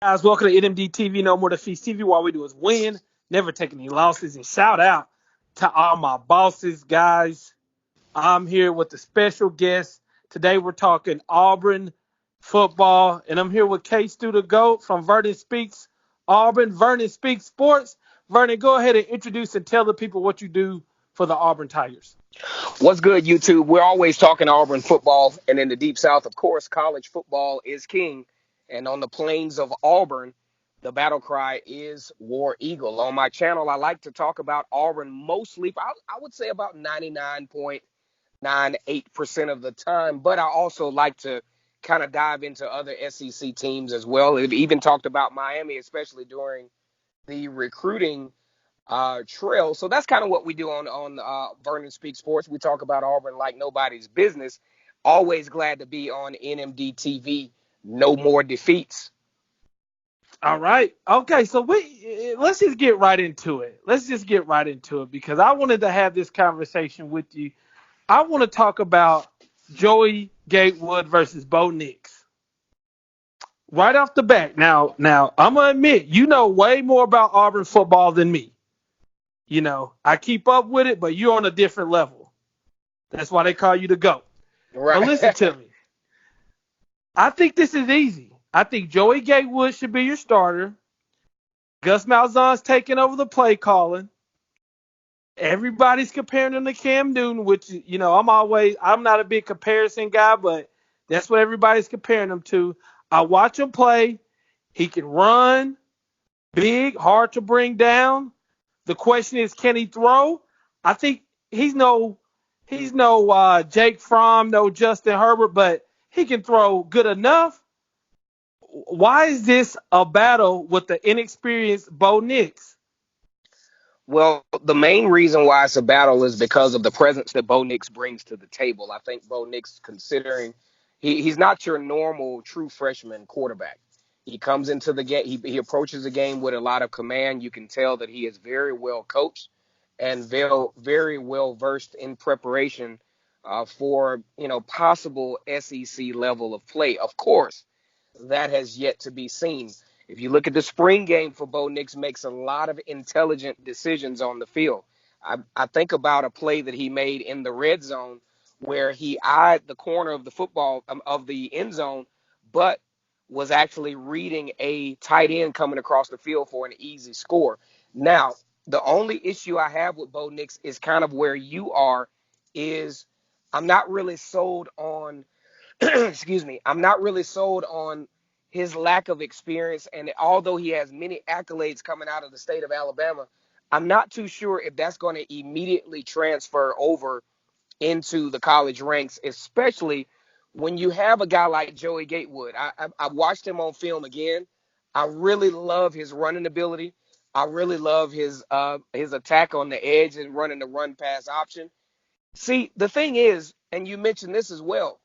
Guys, welcome to NMD TV, No More Defeats TV. All we do is win, never take any losses. And shout out to all my bosses, guys. I'm here with a special guest. Today we're talking Auburn football, and I'm here with K-Stu the GOAT from Vernon Speaks Auburn, Vernon Speaks Sports. Vernon, go ahead and introduce and tell the people what you do for the Auburn Tigers. What's good, YouTube? We're always talking Auburn football, and in the Deep South, of course, college football is king. And on the plains of Auburn, the battle cry is War Eagle. On my channel, I like to talk about Auburn mostly, I would say about 99.98% of the time, but I also like to kind of dive into other SEC teams as well. We've even talked about Miami, especially during the recruiting trail. So that's kind of what we do on Vernon Speak Sports. We talk about Auburn like nobody's business. Always glad to be on NMD TV. No more defeats. All right. Okay, so let's just get right into it. Because I wanted to have this conversation with you. I want to talk about Joey Gatewood versus Bo Nix. Right off the bat. Now I'm gonna admit you know way more about Auburn football than me. I keep up with it, but you're on a different level. That's why they call you the GOAT. But Right. listen to me. I think this is easy. I think Joey Gatewood should be your starter. Gus Malzahn's taking over the play calling. Everybody's comparing him to Cam Newton, which I'm not a big comparison guy, but that's what everybody's comparing him to. I watch him play. He can run, big, hard to bring down. The question is, can he throw? I think he's no Jake Fromm, no Justin Herbert, but he can throw good enough. Why is this a battle with the inexperienced Bo Nix? Well, the main reason why it's a battle is because of the presence that Bo Nix brings to the table. I think Bo Nix, considering he's not your normal true freshman quarterback. He comes into the game, he approaches the game with a lot of command. You can tell that he is very well coached and very well versed in preparation for possible SEC level of play. Of course, that has yet to be seen. If you look at the spring game for Bo Nix, makes a lot of intelligent decisions on the field. I think about a play that he made in the red zone where he eyed the corner of the football of the end zone, but was actually reading a tight end coming across the field for an easy score. Now, the only issue I have with Bo Nix is kind of where you are, is I'm not really sold on excuse me, I'm not really sold on his lack of experience. And although he has many accolades coming out of the state of Alabama, I'm not too sure if that's going to immediately transfer over into the college ranks, especially when you have a guy like Joey Gatewood. I watched him on film again. I really love his running ability. I really love his attack on the edge and running the run pass option. See, the thing is, and you mentioned this as well,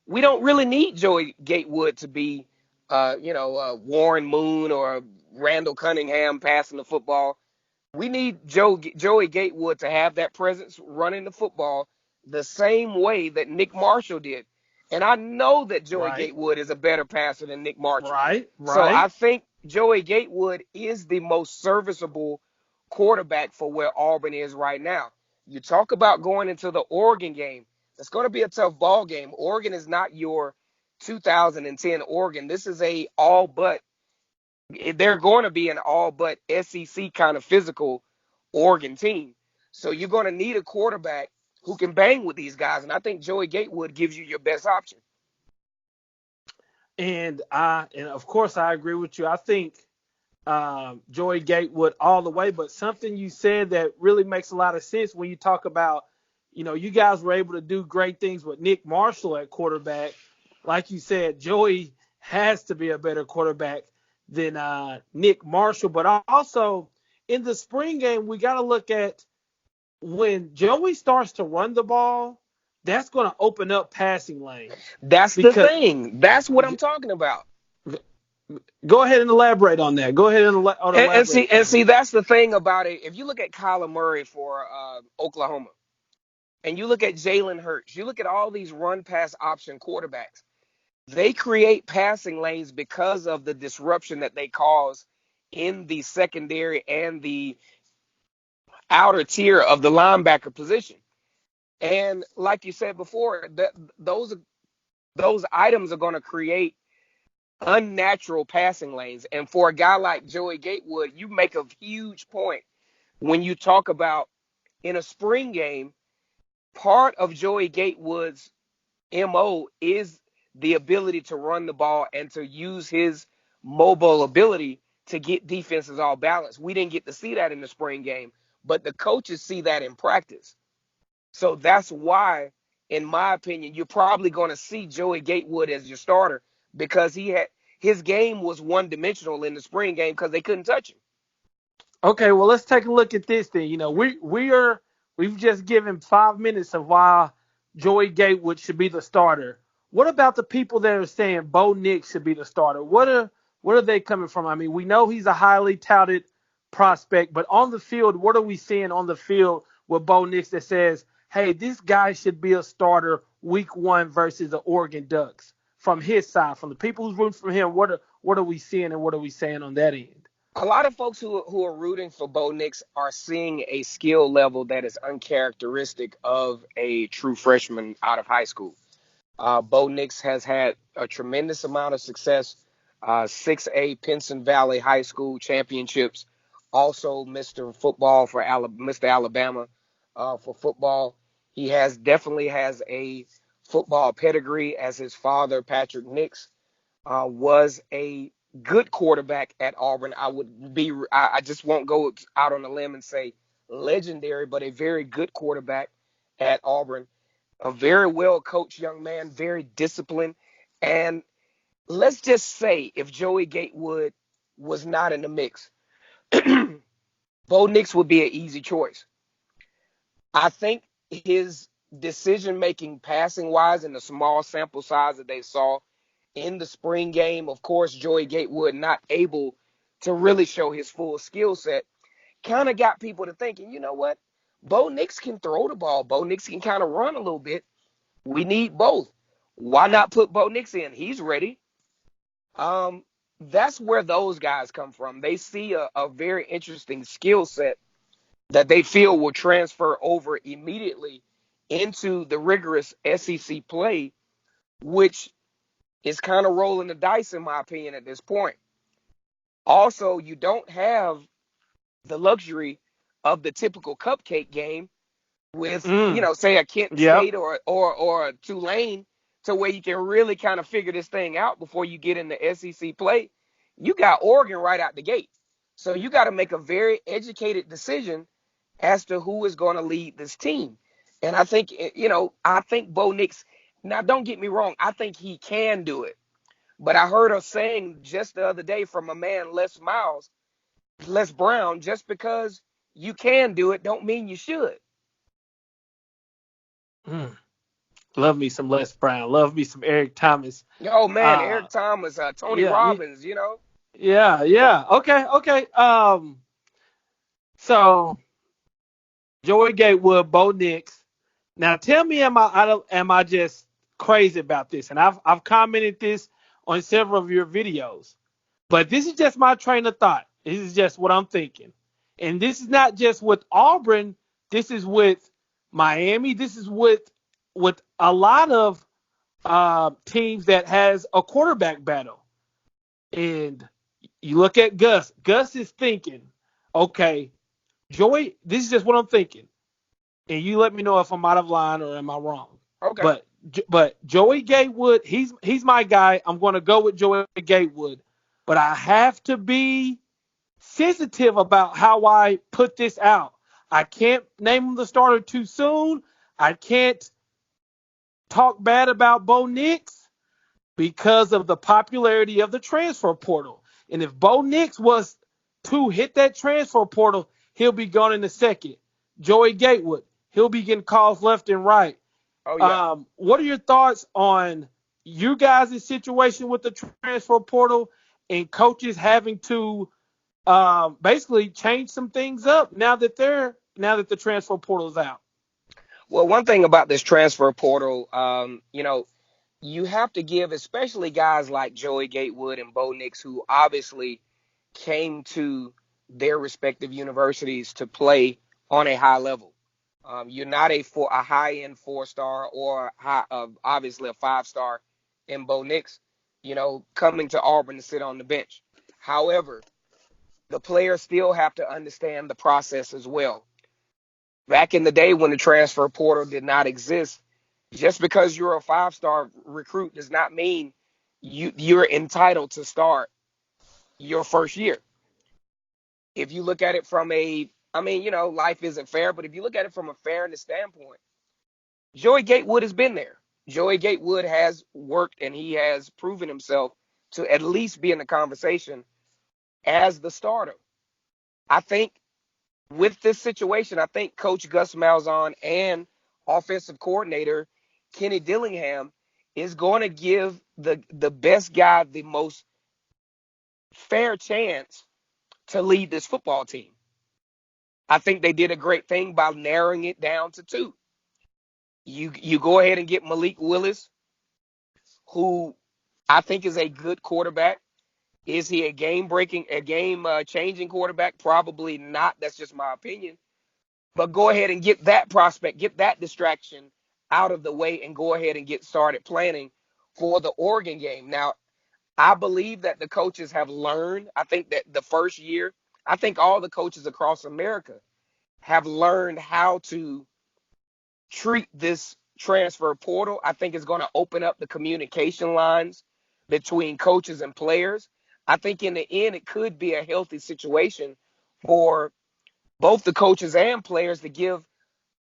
we don't really need Joey Gatewood to be, Warren Moon or Randall Cunningham passing the football. We need Joey Gatewood to have that presence running the football the same way that Nick Marshall did. And I know that Joey Right, Gatewood is a better passer than Nick Marshall. right, So I right. think Joey Gatewood is the most serviceable quarterback for where Auburn is right now. You talk about going into the Oregon game. It's going to be a tough ball game. Oregon is not your 2010 Oregon. This is a all but they're going to be an all but SEC kind of physical Oregon team. So you're going to need a quarterback who can bang with these guys. And I think Joey Gatewood gives you your best option. And of course I agree with you. I think Joey Gatewood all the way. But something you said that really makes a lot of sense when you talk about, you guys were able to do great things with Nick Marshall at quarterback. Like you said, Joey has to be a better quarterback than Nick Marshall. But also in the spring game, we got to look at when Joey starts to run the ball, that's going to open up passing lanes That's the because thing. That's what I'm talking about. go ahead and elaborate on that. Go ahead and And elaborate see, for me. that's the thing about it. If you look at Kyler Murray for Oklahoma, and you look at Jalen Hurts, you look at all these run pass option quarterbacks, they create passing lanes because of the disruption that they cause in the secondary and the outer tier of the linebacker position. And like you said before, those those items are going to create unnatural passing lanes. And for a guy like Joey Gatewood, you make a huge point when you talk about in a spring game, part of Joey Gatewood's MO is the ability to run the ball and to use his mobile ability to get defenses all balanced. We didn't get to see that in the spring game, but the coaches see that in practice. So that's why, in my opinion, you're probably going to see Joey Gatewood as your starter because his game was one dimensional in the spring game because they couldn't touch him. Okay, well, let's take a look at this then. We've just given 5 minutes of why Joey Gatewood should be the starter. What about the people that are saying Bo Nix should be the starter? What are they coming from? I mean, we know he's a highly touted prospect, but on the field, what are we seeing on the field with Bo Nix that says, hey, this guy should be a starter week 1 versus the Oregon Ducks? From his side, from the people who's rooting for him, what are we seeing and what are we saying on that end? A lot of folks who are rooting for Bo Nix are seeing a skill level that is uncharacteristic of a true freshman out of high school. Bo Nix has had a tremendous amount of success. 6A Pinson Valley High School championships. Also, Mr. Football for Mr. Alabama for football. He definitely has a football pedigree, as his father, Patrick Nix, was a good quarterback at Auburn. I just won't go out on a limb and say legendary, but a very good quarterback at Auburn. A very well coached young man, very disciplined. And let's just say if Joey Gatewood was not in the mix, Bo Nix would be an easy choice. I think his decision making passing wise in the small sample size that they saw in the spring game, of course, Joey Gatewood not able to really show his full skill set, kind of got people to thinking, you know what? Bo Nix can throw the ball. Bo Nix can kind of run a little bit. We need both. Why not put Bo Nix in? He's ready. That's where those guys come from. They see a very interesting skill set that they feel will transfer over immediately into the rigorous SEC play, which is kind of rolling the dice, in my opinion, at this point. Also, you don't have the luxury of the typical cupcake game with, say a Kent State or a Tulane, to where you can really kind of figure this thing out before you get into SEC play. You got Oregon right out the gate. So you got to make a very educated decision as to who is going to lead this team. And I think, I think Bo Nix, now don't get me wrong, I think he can do it. But I heard a saying just the other day from a man, Les Brown, just because you can do it don't mean you should. Love me some Les Brown. Love me some Eric Thomas. Oh, man, Eric Thomas, Tony Robbins, Yeah. Okay. So Joey Gatewood, Bo Nix. Now tell me, am I just crazy about this? And I've commented this on several of your videos, but this is just my train of thought. This is just what I'm thinking, and this is not just with Auburn. This is with Miami. This is with a lot of teams that has a quarterback battle. And you look at Gus. Gus is thinking, okay, Joey, this is just what I'm thinking. And you let me know if I'm out of line or am I wrong. Okay. But Joey Gatewood, he's my guy. I'm going to go with Joey Gatewood. But I have to be sensitive about how I put this out. I can't name him the starter too soon. I can't talk bad about Bo Nix because of the popularity of the transfer portal. And if Bo Nix was to hit that transfer portal, he'll be gone in a second. Joey Gatewood, he'll be getting calls left and right. Oh, yeah. What are your thoughts on you guys' situation with the transfer portal and coaches having to basically change some things up now that the transfer portal is out? Well, one thing about this transfer portal, you have to give, especially guys like Joey Gatewood and Bo Nix, who obviously came to their respective universities to play on a high level. You're not a high-end 4-star or obviously a 5-star in Bo Nix, coming to Auburn to sit on the bench. However, the players still have to understand the process as well. Back in the day when the transfer portal did not exist, just because you're a 5-star recruit does not mean you're entitled to start your first year. If you look at it from life isn't fair, but if you look at it from a fairness standpoint, Joey Gatewood has been there. Joey Gatewood has worked and he has proven himself to at least be in the conversation as the starter. I think with this situation, I think Coach Gus Malzahn and offensive coordinator Kenny Dillingham is going to give the best guy the most fair chance to lead this football team. I think they did a great thing by narrowing it down to 2. You go ahead and get Malik Willis, who I think is a good quarterback. Is he a game changing quarterback? Probably not. That's just my opinion. But go ahead and get that prospect, get that distraction out of the way, and go ahead and get started planning for the Oregon game. Now, I believe that the coaches have learned. I think that the first year, I think all the coaches across America have learned how to treat this transfer portal. I think it's going to open up the communication lines between coaches and players. I think in the end, it could be a healthy situation for both the coaches and players to give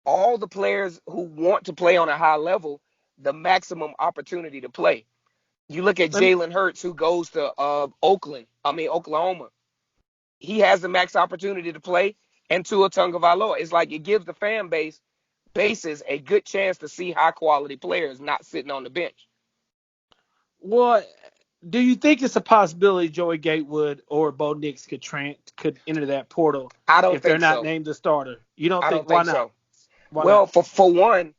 all the players who want to play on a high level the maximum opportunity to play. You look at Jalen Hurts, who goes to Oklahoma. He has the max opportunity to play, and Tua Tagovailoa. It's like it gives the fan bases a good chance to see high quality players not sitting on the bench. Well, do you think it's a possibility Joey Gatewood or Bo Nix could enter that portal I don't if they're think not so. named the starter? You don't I think? don't Why think not? so. Why Well, not? for one,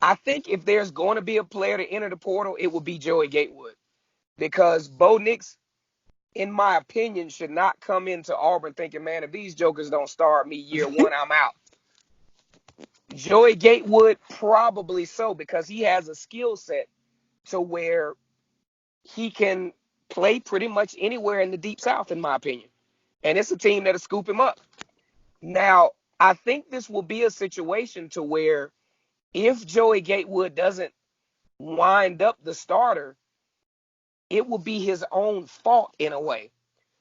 I think if there's going to be a player to enter the portal, it would be Joey Gatewood, because Bo Nix, in my opinion, should not come into Auburn thinking, man, if these jokers don't start me year one, I'm out. Joey Gatewood, probably so, because he has a skill set to where he can play pretty much anywhere in the Deep South, in my opinion. And it's a team that'll scoop him up. Now, I think this will be a situation to where if Joey Gatewood doesn't wind up the starter, it will be his own fault in a way.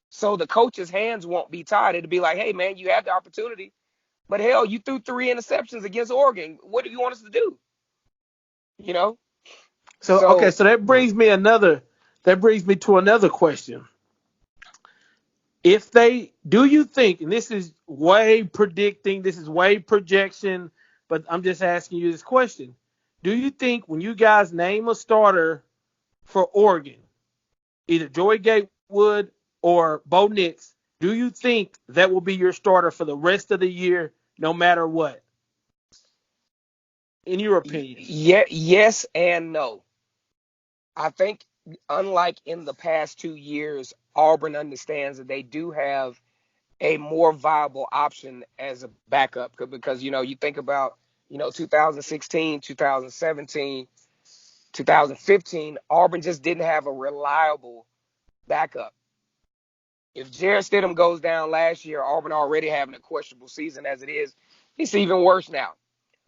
So the coach's hands won't be tied. It'll be like, hey, man, you had the opportunity, but hell, you threw 3 interceptions against Oregon. What do you want us to do? So So that brings me to another question. Do you think, and this is way predicting, this is way projection, but I'm just asking you this question. Do you think when you guys name a starter for Oregon, either Joey Gatewood or Bo Nix, do you think that will be your starter for the rest of the year, no matter what? In your opinion? yes and no. I think, unlike in the past 2 years, Auburn understands that they do have a more viable option as a backup, because you think about 2016, 2017, 2015, Auburn just didn't have a reliable backup. If Jarrett Stidham goes down last year, Auburn already having a questionable season as it is. It's even worse now.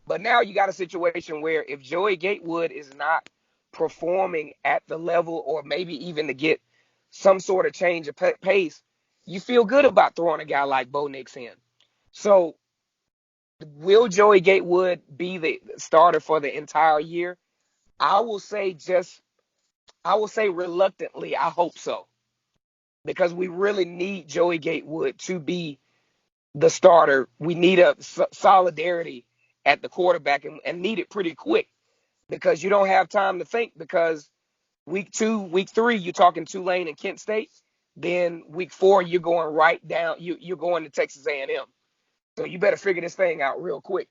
But now you got a situation where if Joey Gatewood is not performing at the level, or maybe even to get some sort of change of pace, you feel good about throwing a guy like Bo Nix in. So will Joey Gatewood be the starter for the entire year? I will say reluctantly, I hope so, because we really need Joey Gatewood to be the starter. We need a solidarity at the quarterback, and need it pretty quick, because you don't have time to think, because week 2, week 3, you're talking Tulane and Kent State. Then week 4, you're going right down. You're going to Texas A&M. So you better figure this thing out real quick.